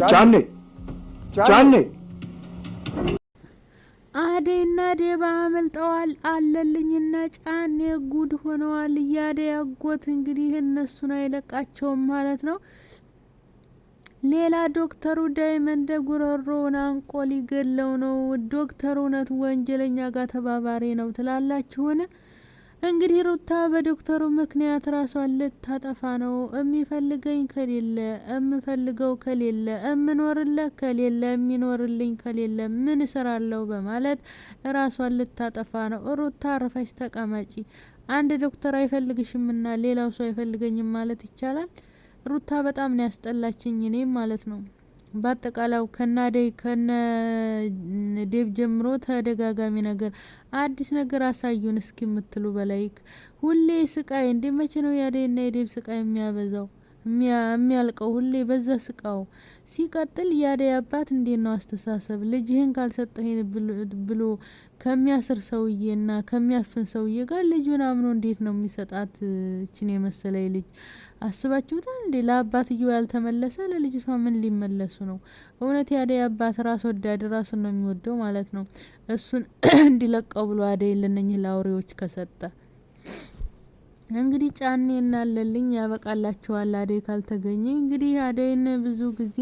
ጫኔ ጫኔ አደይና ዴባ አመልጠዋል። አለልኝና ጫኔ ጉድ ሆነዋል። የአደይ አጎት እንግዲህ እነሱን አይለቃቸውም ማለት ነው። ሌላ ዶክተሩ ዳይመንድ ጉሮሮውን አንቆ ሊገለው ነው። ዶክተሩ እውነት ወንጀለኛ ጋር ተባባሪ ነው ትላላችሁን? እንግዲህ ሩታ በዶክተሩ ምክንያት ራሷን ልታጠፋ ነው። የሚፈልገኝ ከሌለ፣ የምፈልገው ከሌለ፣ የምኖርለት ከሌለ፣ የሚኖርልኝ ከሌለ ምን እሰራለሁ በማለት ራሷን ልታጠፋ ነው። ሩታ አርፈሽ ተቀመጪ። አንድ ዶክተር አይፈልግሽምና ሌላው ሰው አይፈልገኝም ማለት ይቻላል? ሩታ በጣም ነው ያስጠላችኝ እኔም ማለት ነው። በአጠቃላው ከናደይ ከነ ዴብ ጀምሮ ተደጋጋሚ ነገር አዲስ ነገር አሳዩን እስኪ የምትሉ በላይ ሁሌ ስቃይ እንዴ! መቼ ነው ያደይና የዴብ ስቃይ የሚያበዛው የሚያልቀው? ሁሌ በዛ ስቃው። ሲቀጥል ያደይ አባት እንዴት ነው አስተሳሰብ? ልጅህን ካልሰጠህን ብሎ ከሚያስር ሰውዬና ከሚያፍን ሰውዬ ጋር ልጁን አምኖ እንዴት ነው የሚሰጣት? እችን የመሰለ ልጅ አስባችሁታል እንዴ? ለአባትየው ያልተመለሰ ለልጅቷ ምን ሊመለሱ ነው? እውነት ያደይ አባት ራስ ወዳድ ራሱን ነው የሚወደው ማለት ነው። እሱን እንዲለቀው ብሎ አደይ ለነኝህ ላውሬዎች ከሰጠ እንግዲህ ጫኔ እናለልኝ ያበቃላቸዋል። አደይ ካልተገኘ እንግዲህ አደይን ብዙ ጊዜ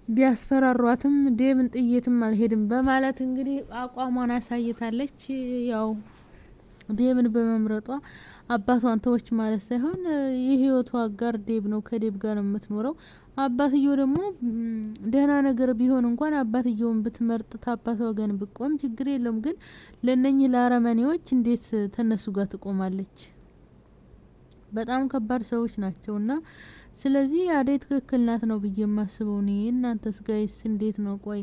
ቢያስፈራሯትም ዴብን ጥየትም አልሄድም በማለት እንግዲህ አቋሟን አሳይታለች። ያው ዴብን በመምረጧ አባቷን ተወች ማለት ሳይሆን የህይወቷ አጋር ዴብ ነው። ከዴብ ጋር ነው የምትኖረው። አባትየው ደግሞ ደህና ነገር ቢሆን እንኳን አባትየውን ብትመርጥ ታባቷ ወገን ብቆም ችግር የለውም። ግን ለነኚህ ለአረመኔዎች እንዴት ተነሱ ጋር ትቆማለች? በጣም ከባድ ሰዎች ናቸውና ስለዚህ አደይ ትክክል ናት ነው ብዬ የማስበው እኔ። እናንተስ ጋይስ እንዴት ነው? ቆይ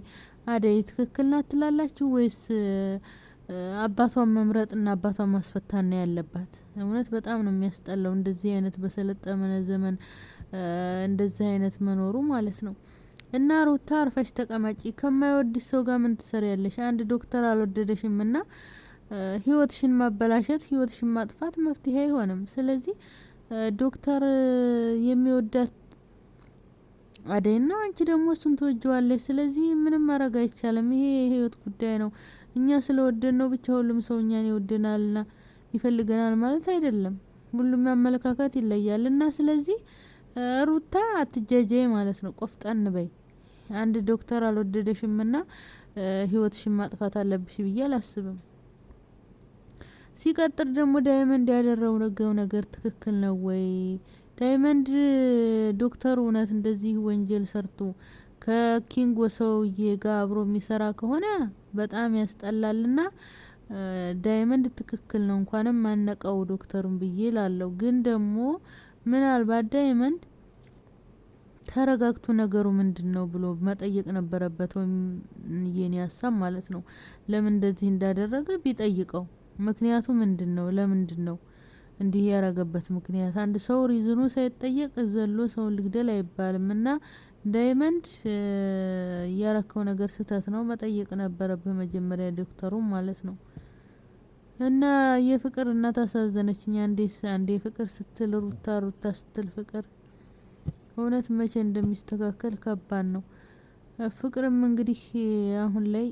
አደይ ትክክል ናት ትላላችሁ ወይስ አባቷን መምረጥና አባቷን ማስፈታን ነው ያለባት? እውነት በጣም ነው የሚያስጠላው እንደዚህ አይነት በሰለጠነ ዘመን እንደዚህ አይነት መኖሩ ማለት ነው። እና ሩታ አርፈሽ ተቀማጪ። ከማይወድ ሰው ጋር ምን ትሰሪያለሽ? አንድ ዶክተር አልወደደሽምና ህይወትሽን ማበላሸት ህይወትሽን ማጥፋት መፍትሄ አይሆንም። ስለዚህ ዶክተር የሚወዳት አደይና አንቺ ደግሞ እሱን ትወጂዋለሽ። ስለዚህ ምንም ማድረግ አይቻልም። ይሄ የህይወት ጉዳይ ነው። እኛ ስለወደን ነው ብቻ ሁሉም ሰው እኛን ይወደናልና ይፈልገናል ማለት አይደለም። ሁሉም አመለካከት ይለያልና ስለዚህ ሩታ አትጃጃይ ማለት ነው። ቆፍጠን በይ። አንድ ዶክተር አልወደደሽምና ህይወትሽን ማጥፋት አለብሽ ብዬ አላስብም። ሲቀጥል ደግሞ ዳይመንድ ያደረገው ነገር ትክክል ነው ወይ? ዳይመንድ ዶክተሩ እውነት እንደዚህ ወንጀል ሰርቶ ከኪንጎ ሰውዬ ጋር አብሮ የሚሰራ ከሆነ በጣም ያስጠላልና ዳይመንድ ትክክል ነው። እንኳንም ማነቀው ዶክተሩን ብዬ ላለው። ግን ደግሞ ምናልባት ዳይመንድ ተረጋግቶ ነገሩ ምንድነው ብሎ መጠየቅ ነበረበት። ወይም የኔ ሀሳብ ማለት ነው ለምን እንደዚህ እንዳደረገ ቢጠይቀው። ምክንያቱ ምንድነው? ለምንድነው እንዲህ ያረገበት ምክንያት? አንድ ሰው ሪዝኑ ሳይጠየቅ ዘሎ ሰው ልግደል አይባልም። እና ዳይመንድ ያረከው ነገር ስህተት ነው። መጠየቅ ነበረበት መጀመሪያ ዶክተሩ ማለት ነው። እና የፍቅር እናት አሳዘነችኝ። አንዴ ፍቅር ስትል ሩታ፣ ሩታ ስትል ፍቅር። እውነት መቼ እንደሚስተካከል ከባድ ነው። ፍቅርም እንግዲህ አሁን ላይ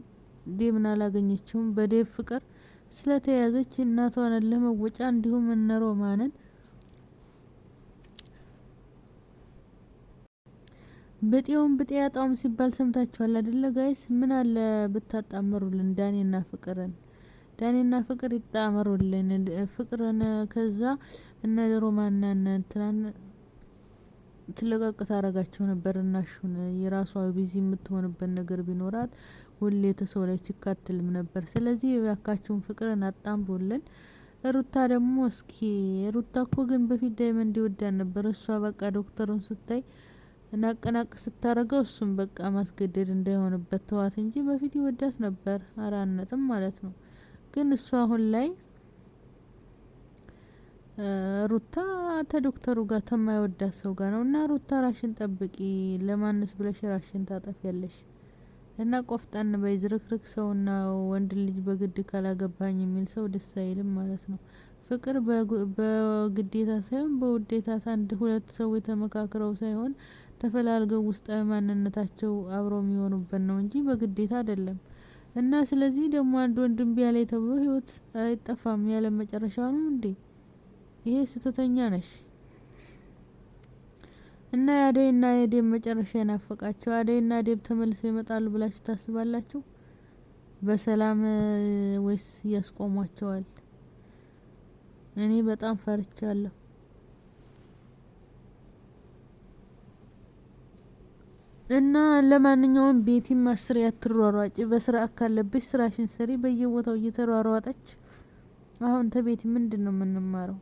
ዴብን አላገኘችውም። በዴብ ፍቅር ስለተያዘች እናቷን ለመወጫ እንዲሁም እነ ሮማንን ብጤውን ብጤ ያጣውም ሲባል ሰምታችኋል አይደለ ጋይስ? ምን አለ ብታጣመሩልን ዳኔና ፍቅርን። ዳኔና ፍቅር ይጣመሩልን ፍቅርን። ከዛ እነ ሮማንና እነ እንትናን ትለቀቅ ታረጋቸው ነበር። እናሹን የራሷ ቢዚ የምትሆንበት ነገር ቢኖራት ሁሌ ተሰው ላይ ችካትልም ነበር። ስለዚህ ያካችሁን ፍቅርን አጣምሩልን። ሩታ ደግሞ እስኪ ሩታ እኮ ግን በፊት ዳይመንድ ይወዳን ነበር። እሷ በቃ ዶክተሩን ስታይ ናቅናቅ ስታረገው እሱም በቃ ማስገደድ እንዳይሆንበት ተዋት እንጂ በፊት ይወዳት ነበር። አራነትም ማለት ነው። ግን እሷ አሁን ላይ ሩታ ተዶክተሩ ጋር ተማይወዳት ሰው ጋር ነው። እና ሩታ ራሽን ጠብቂ። ለማንስ ብለሽ ራሽን ታጠፊያለሽ? እና ቆፍጠን በይ። ዝርክርክ ሰውና ወንድ ልጅ በግድ ካላገባኝ የሚል ሰው ደስ አይልም ማለት ነው። ፍቅር በግዴታ ሳይሆን በውዴታ አንድ ሁለት ሰዎች ተመካክረው ሳይሆን ተፈላልገው ውስጣዊ ማንነታቸው አብረው የሚሆኑበት ነው እንጂ በግዴታ አይደለም። እና ስለዚህ ደግሞ አንድ ወንድም ቢያለኝ ተብሎ ህይወት አይጠፋም ያለ መጨረሻ ነው እንዴ? ይሄ ስተተኛ ነሽ። እና የአደይና የዴብ መጨረሻ የናፈቃቸው አደይና ዴብ ተመልሰው ይመጣሉ ብላችሁ ታስባላችሁ? በሰላም ወይስ ያስቆሟቸዋል? እኔ በጣም ፈርቻለሁ። እና ለማንኛውም ቤቲም አስር ያትሯሯጭ በስርዓት ካለብሽ ስራሽን ስሪ። በየቦታው እየተሯሯጠች አሁን ተቤቲ ምንድነው የምንማረው?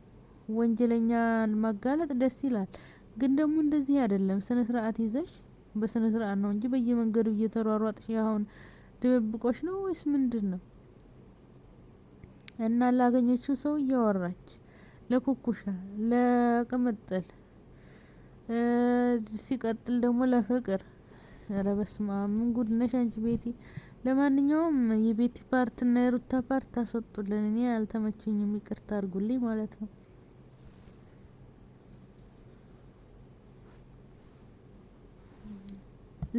ወንጀለኛን ማጋለጥ ደስ ይላል፣ ግን ደግሞ እንደዚህ አይደለም። ስነ ስርዓት ይዘሽ በስነ ስርዓት ነው እንጂ በየመንገዱ እየተሯሯጥሽ አሁን ድብብቆሽ ነው ወይስ ምንድነው? እና ላገኘችው ሰው እያወራች ለኩኩሻ ለቅምጥል ሲቀጥል ደግሞ ለፍቅር። ኧረ በስመ አብ ምን ጉድ ነሽ አንቺ ቤቲ። ለማንኛውም የቤቲ ፓርት እና የሩታ ፓርት ታስወጡልን። እኔ አልተመቸኝም፣ ይቅርታ አድርጉልኝ ማለት ነው።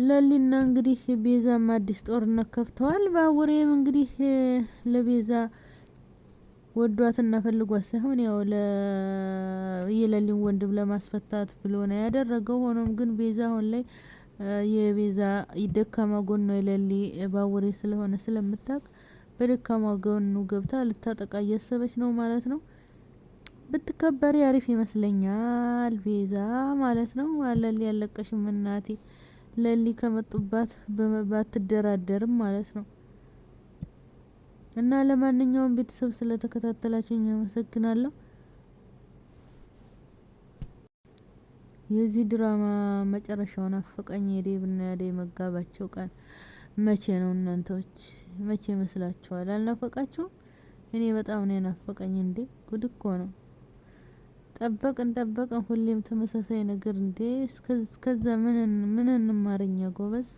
ለሊና እንግዲህ ቤዛም አዲስ ጦርነት ከፍተዋል። ባቡሬም እንግዲህ ለቤዛ ወዷትና ፈልጓት ሳይሆን ያው የለሊን ወንድም ለማስፈታት ብሎ ነው ያደረገው። ሆኖም ግን ቤዛ አሁን ላይ የቤዛ ደካማ ጎን ነው የለሊ ባቡሬ ስለሆነ ስለምታውቅ በደካማ ጎኑ ገብታ ልታጠቃ እያሰበች ነው ማለት ነው። ብትከበሪ አሪፍ ይመስለኛል ቤዛ ማለት ነው። ለሊ ያለቀሽም እናቴ ለሊ ከመጡባት ባትደራደርም ማለት ነው። እና ለማንኛውም ቤተሰብ ስለተከታተላችሁኝ አመሰግናለሁ። የዚህ ድራማ መጨረሻውን አፈቀኝ። የዴብና የአደይ መጋባቸው ቀን መቼ ነው? እናንተዎች መቼ መስላችኋል? አልናፈቃችሁም? እኔ በጣም ነው የናፈቀኝ። እንዴ ጉድ እኮ ነው። ጠበቅን ሁሌም ተመሳሳይ ነገር እንዴ። እስከዛ ምን እንማረኛ ጎበዝ።